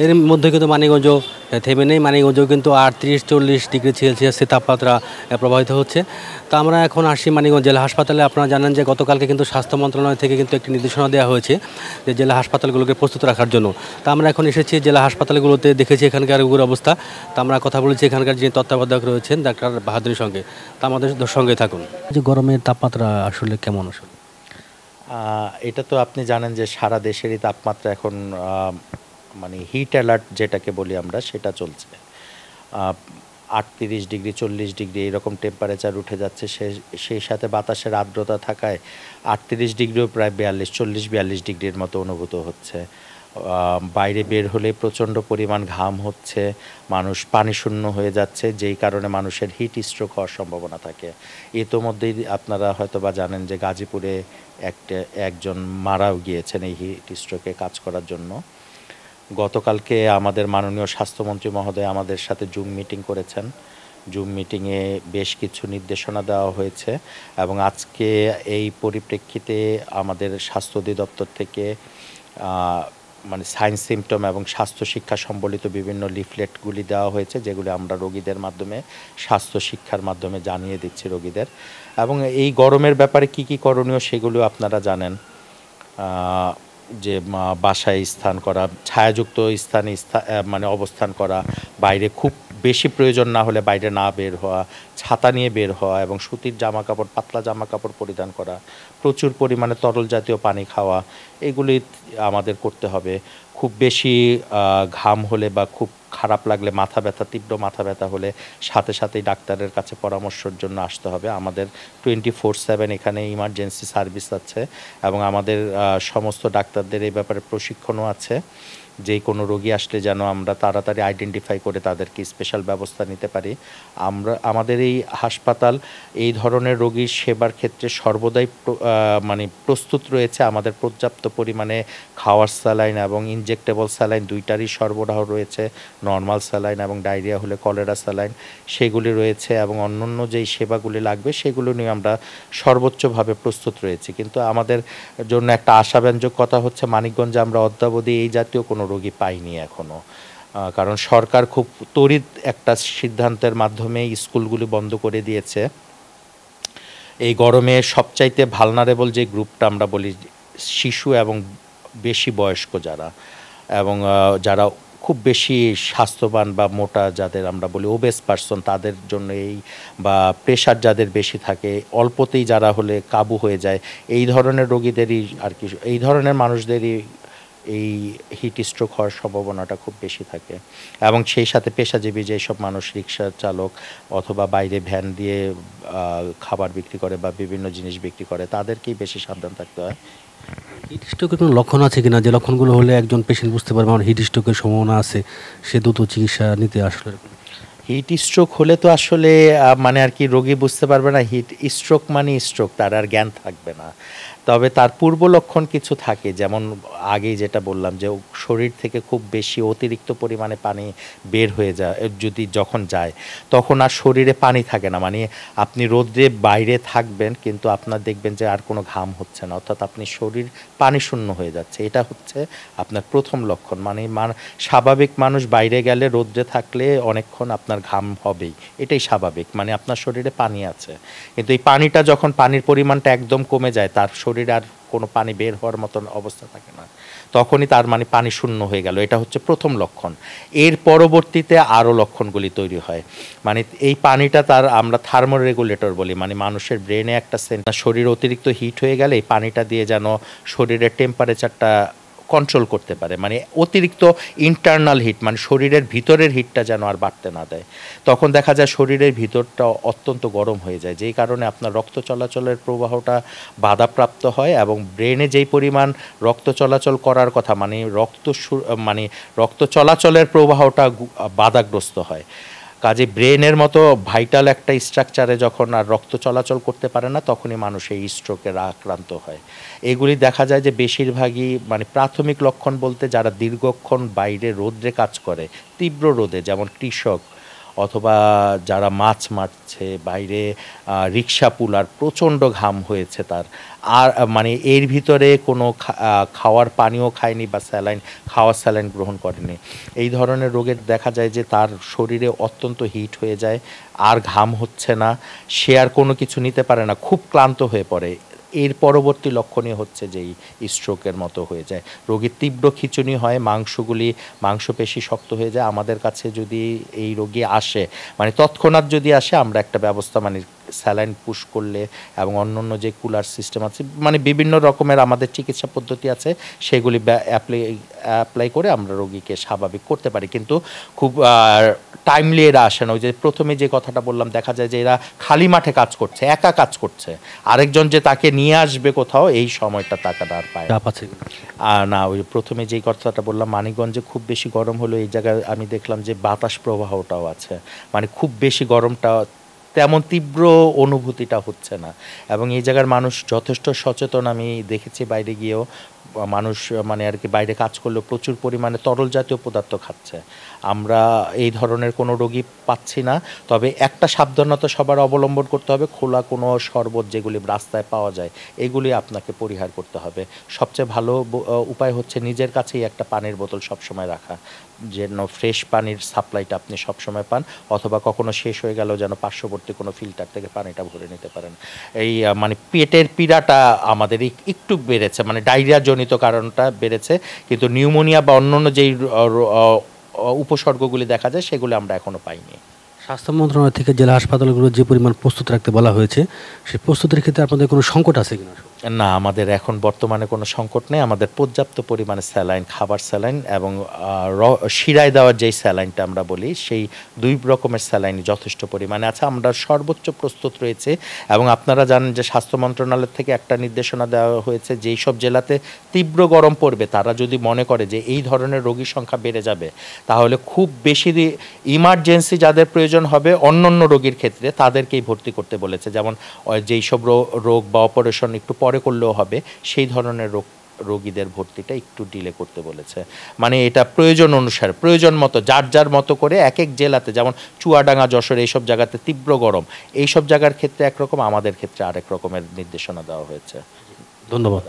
এর মধ্যে কিন্তু মানিকগঞ্জ থেমে নেই। মানিকগঞ্জেও কিন্তু 38-40 ডিগ্রি সেলসিয়াস তাপমাত্রা প্রবাহিত হচ্ছে। তো আমরা এখন আসি মানিকগঞ্জ জেলা হাসপাতালে। আপনারা জানেন যে গতকালকে কিন্তু স্বাস্থ্য মন্ত্রণালয় থেকে কিন্তু একটি নির্দেশনা দেওয়া হয়েছে যে জেলা হাসপাতালগুলোকে প্রস্তুত রাখার জন্য। তো আমরা এখন এসেছি জেলা হাসপাতালগুলোতে, দেখেছি এখানকার রোগীর অবস্থা। তো আমরা কথা বলেছি এখানকার যিনি তত্ত্বাবধায়ক রয়েছেন ডাক্তার বাহাদুরের সঙ্গে। তো আমাদের সঙ্গে থাকুন। যে গরমের তাপমাত্রা আসলে কেমন আসলে? এটা তো আপনি জানেন যে সারা দেশেরই তাপমাত্রা এখন মানে হিট অ্যালার্ট যেটাকে বলি আমরা, সেটা চলছে। 38 ডিগ্রি 40 ডিগ্রি এইরকম টেম্পারেচার উঠে যাচ্ছে। সেই সাথে বাতাসের আর্দ্রতা থাকায় 38 ডিগ্রিও প্রায় 40-42 ডিগ্রির মতো অনুভূত হচ্ছে। বাইরে বের হলে প্রচণ্ড পরিমাণ ঘাম হচ্ছে, মানুষ পানিশূন্য হয়ে যাচ্ছে, যেই কারণে মানুষের হিট স্ট্রোক হওয়ার সম্ভাবনা থাকে। ইতোমধ্যেই আপনারা হয়তো বা জানেন যে গাজীপুরে একজন মারাও গিয়েছেন এই হিট স্ট্রোকে কাজ করার জন্য। গতকালকে আমাদের মাননীয় স্বাস্থ্যমন্ত্রী মহোদয় আমাদের সাথে জুম মিটিং করেছেন। জুম মিটিংয়ে বেশ কিছু নির্দেশনা দেওয়া হয়েছে এবং আজকে এই পরিপ্রেক্ষিতে আমাদের স্বাস্থ্য অধিদপ্তর থেকে মানে সাইন সিমটম এবং স্বাস্থ্য শিক্ষা সম্বলিত বিভিন্ন লিফলেটগুলি দেওয়া হয়েছে, যেগুলি আমরা রোগীদের মাধ্যমে স্বাস্থ্য শিক্ষার মাধ্যমে জানিয়ে দিচ্ছি রোগীদের। এবং এই গরমের ব্যাপারে কি কি করণীয় সেগুলো আপনারা জানেন, যে বাসায় স্থান করা, ছায়াযুক্ত স্থানে মানে অবস্থান করা, বাইরে খুব বেশি প্রয়োজন না হলে বাইরে না বের হওয়া, ছাতা নিয়ে বের হওয়া এবং সুতির জামাকাপড়, পাতলা জামাকাপড় পরিধান করা, প্রচুর পরিমাণে তরল জাতীয় পানি খাওয়া, এগুলি আমাদের করতে হবে। খুব বেশি ঘাম হলে বা খুব খারাপ লাগলে, মাথা ব্যথা, তীব্র মাথা ব্যথা হলে সাথে সাথেই ডাক্তারের কাছে পরামর্শের জন্য আসতে হবে। আমাদের 24/7 এখানে ইমার্জেন্সি সার্ভিস আছে এবং আমাদের সমস্ত ডাক্তারদের এই ব্যাপারে প্রশিক্ষণও আছে। যে কোনো রোগী আসলে যেন আমরা তাড়াতাড়ি আইডেন্টিফাই করে তাদেরকে স্পেশাল ব্যবস্থা নিতে পারি। আমাদের এই হাসপাতাল এই ধরনের রোগীর সেবার ক্ষেত্রে সর্বদাই মানে প্রস্তুত রয়েছে। আমাদের পর্যাপ্ত পরিমাণে খাওয়ার স্যালাইন এবং ইনজেক্টেবল স্যালাইন দুইটারই সরবরাহ রয়েছে। নর্মাল স্যালাইন এবং ডায়রিয়া হলে কলেরা স্যালাইন সেগুলি রয়েছে এবং অন্যান্য যেই সেবাগুলি লাগবে সেগুলো নিয়ে আমরা সর্বোচ্চভাবে প্রস্তুত রয়েছি। কিন্তু আমাদের জন্য একটা আশাব্যঞ্জক কথা হচ্ছে, মানিকগঞ্জে আমরা অদ্যাবধি এই জাতীয় কোনো রোগী পাইনি এখনও। কারণ সরকার খুব তড়িৎ একটা সিদ্ধান্তের মাধ্যমে স্কুলগুলি বন্ধ করে দিয়েছে। এই গরমে সবচাইতে ভালনারেবল যে গ্রুপটা আমরা বলি, শিশু এবং বেশি বয়স্ক যারা, এবং যারা খুব বেশি স্বাস্থ্যবান বা মোটা যাদের আমরা বলি ওবেস পারসন, তাদের জন্য বা প্রেশার যাদের বেশি থাকে, অল্পতেই যারা হলে কাবু হয়ে যায়, এই ধরনের রোগীদেরই আর কি, এই ধরনের মানুষদেরই এই হিট স্ট্রোক হওয়ার সম্ভাবনাটা খুব বেশি থাকে। এবং সেই সাথে পেশাজীবী যেসব মানুষ, রিক্সা চালক অথবা বাইরে ভ্যান দিয়ে খাবার বিক্রি করে বা বিভিন্ন জিনিস বিক্রি করে, তাদেরকেই বেশি সাবধান থাকতে হয়। হিট স্ট্রোকের কোনো লক্ষণ আছে কিনা, যে লক্ষণগুলো হলে একজন পেশেন্ট বুঝতে পারবে আমার হিট স্ট্রোকের সম্ভাবনা আছে, সে দ্রুত চিকিৎসা নিতে আসলে? হিট স্ট্রোক হলে তো আসলে মানে আর কি রোগী বুঝতে পারবে না হিট স্ট্রোক মানে স্ট্রোক, তার আর জ্ঞান থাকবে না। তবে তার পূর্ব লক্ষণ কিছু থাকে, যেমন আগেই যেটা বললাম যে শরীর থেকে খুব বেশি অতিরিক্ত পরিমাণে পানি বের হয়ে যায়, যদি যখন যায় তখন আর শরীরে পানি থাকে না। মানে আপনি রোদ্রে বাইরে থাকবেন কিন্তু আপনার দেখবেন যে আর কোনো ঘাম হচ্ছে না, অর্থাৎ আপনি শরীর পানি শূন্য হয়ে যাচ্ছে। এটা হচ্ছে আপনার প্রথম লক্ষণ। মানে স্বাভাবিক মানুষ বাইরে গেলে, রোদ্রে থাকলে অনেকক্ষণ আপনার ঘাম হবেই, এটাই স্বাভাবিক, মানে আপনার শরীরে পানি আছে। কিন্তু এই পানিটা যখন, পানির পরিমাণটা একদম কমে যায়, তার শরীরে আর কোনো পানি বের হওয়ার মতন অবস্থা থাকে না, তখনই তার মানে পানি শূন্য হয়ে গেল। এটা হচ্ছে প্রথম লক্ষণ। এর পরবর্তীতে আরও লক্ষণগুলি তৈরি হয়। মানে এই পানিটা তার আমরা থার্মোরেগুলেটর বলি, মানে মানুষের ব্রেনে একটা শরীর অতিরিক্ত হিট হয়ে গেলে এই পানিটা দিয়ে যেন শরীরের টেম্পারেচারটা কন্ট্রোল করতে পারে, মানে অতিরিক্ত ইন্টারনাল হিট, মানে শরীরের ভিতরের হিটটা যেন আর বাড়তে না দেয়। তখন দেখা যায় শরীরের ভিতরটা অত্যন্ত গরম হয়ে যায়, যেই কারণে আপনার রক্ত চলাচলের প্রবাহটা বাধাপ্রাপ্ত হয় এবং ব্রেনে যেই পরিমাণ রক্ত চলাচল করার কথা, মানে রক্ত চলাচলের প্রবাহটা বাধাগ্রস্ত হয়। কাজে ব্রেনের মতো ভাইটাল একটা স্ট্রাকচারে যখন আর রক্ত চলাচল করতে পারে না, তখনই মানুষ এই স্ট্রোকের আক্রান্ত হয়। এগুলি দেখা যায় যে বেশিরভাগই মানে প্রাথমিক লক্ষণ বলতে যারা দীর্ঘক্ষণ বাইরে রোদ্রে কাজ করে, তীব্র রোদে, যেমন কৃষক অথবা যারা মাছ মারছে বাইরে, রিক্সা পুলার প্রচণ্ড ঘাম হয়েছে তার, আর মানে এর ভিতরে কোনো খাওয়ার পানিও খায়নি বা খাওয়ার স্যালাইন গ্রহণ করেনি, এই ধরনের রোগের দেখা যায় যে তার শরীরে অত্যন্ত হিট হয়ে যায়, আর ঘাম হচ্ছে না, সে আর কোনো কিছু নিতে পারে না, খুব ক্লান্ত হয়ে পড়ে। এর পরবর্তী লক্ষণীয় হচ্ছে যেই স্ট্রোকের মতো হয়ে যায়, রোগীর তীব্র খিঁচুনি হয়, মাংসপেশি শক্ত হয়ে যায়। আমাদের কাছে যদি এই রোগী আসে, মানে তৎক্ষণাৎ যদি আসে, আমরা একটা ব্যবস্থা মানে স্যালাইন পুশ করলে এবং অন্য যে কুলার সিস্টেম আছে, মানে বিভিন্ন রকমের আমাদের চিকিৎসা পদ্ধতি আছে, সেগুলি অ্যাপ্লাই করে আমরা রোগীকে স্বাভাবিক করতে পারি। কিন্তু খুব টাইমলি এরা আসে না। ওই যে প্রথমে যে কথাটা বললাম, দেখা যায় যে এরা খালি মাঠে কাজ করছে, একা কাজ করছে, আরেকজন যে তাকে নিয়ে আসবে কোথাও, এই সময়টা তাকে আর পায় না। ওই প্রথমে যেই কথাটা বললাম, মানিকগঞ্জে খুব বেশি গরম হলো, এই জায়গায় আমি দেখলাম যে বাতাস প্রবাহটাও আছে, মানে খুব বেশি গরমটা তেমন তীব্র অনুভূতিটা হচ্ছে না, এবং এই জায়গার মানুষ যথেষ্ট সচেতন। আমি দেখেছি বাইরে গিয়েও মানুষ মানে আর কি বাইরে কাজ করলেও প্রচুর পরিমাণে তরল জাতীয় পদার্থ খাচ্ছে। আমরা এই ধরনের কোনো রোগী পাচ্ছি না, তবে একটা সাবধানতা সবার অবলম্বন করতে হবে, খোলা কোনো শরবত যেগুলি রাস্তায় পাওয়া যায় এগুলি আপনাকে পরিহার করতে হবে। সবচেয়ে ভালো উপায় হচ্ছে নিজের কাছেই একটা পানির বোতল সবসময় রাখা, যেন ফ্রেশ পানির সাপ্লাইটা আপনি সবসময় পান, অথবা কখনো শেষ হয়ে গেল যেন পার্শ্ববর্তী কোনো ফিল্টার থেকে পানিটা ভরে নিতে পারেন। এই মানে পেটের পীড়াটা আমাদের একটু বেড়েছে, মানে ডায়রিয়া জনিত কারণটা বেড়েছে, কিন্তু নিউমোনিয়া বা অন্যান্য যেই উপসর্গগুলি দেখা যায় সেগুলি আমরা এখনো পাইনি। স্বাস্থ্য মন্ত্রণালয় থেকে জেলা হাসপাতালগুলো যে পরিমাণ প্রস্তুত রাখতে বলা হয়েছে, সেই প্রস্তুতির ক্ষেত্রে আপনাদের কোনো সংকট আছে কিনা? না, আমাদের এখন বর্তমানে কোনো সংকট নেই। আমাদের পর্যাপ্ত পরিমাণে স্যালাইন, খাবার স্যালাইন এবং শিরায় দেওয়ার যেই স্যালাইনটা আমরা বলি, সেই 2 রকমের স্যালাইন যথেষ্ট পরিমাণে আছে। আমরা সর্বোচ্চ প্রস্তুত রয়েছে, এবং আপনারা জানেন যে স্বাস্থ্য মন্ত্রণালয় থেকে একটা নির্দেশনা দেওয়া হয়েছে, যেই সব জেলাতে তীব্র গরম পড়বে তারা যদি মনে করে যে এই ধরনের রোগীর সংখ্যা বেড়ে যাবে, তাহলে খুব বেশি ইমার্জেন্সি যাদের প্রয়োজন হবে অন্যান্য রোগীর ক্ষেত্রে তাদেরকেই ভর্তি করতে বলেছে। যেমন যেই সব রোগ বা অপারেশন একটু পরে করলেও হবে, সেই ধরনের রোগীদের ভর্তিটা একটু ডিলে করতে বলেছে। মানে এটা প্রয়োজন অনুসারে, প্রয়োজন মতো, যার মতো করে এক এক জেলাতে, যেমন চুয়াডাঙ্গা, যশোর এইসব জায়গাতে তীব্র গরম, এইসব জায়গার ক্ষেত্রে একরকম, আমাদের ক্ষেত্রে আরেক রকমের নির্দেশনা দেওয়া হয়েছে। ধন্যবাদ।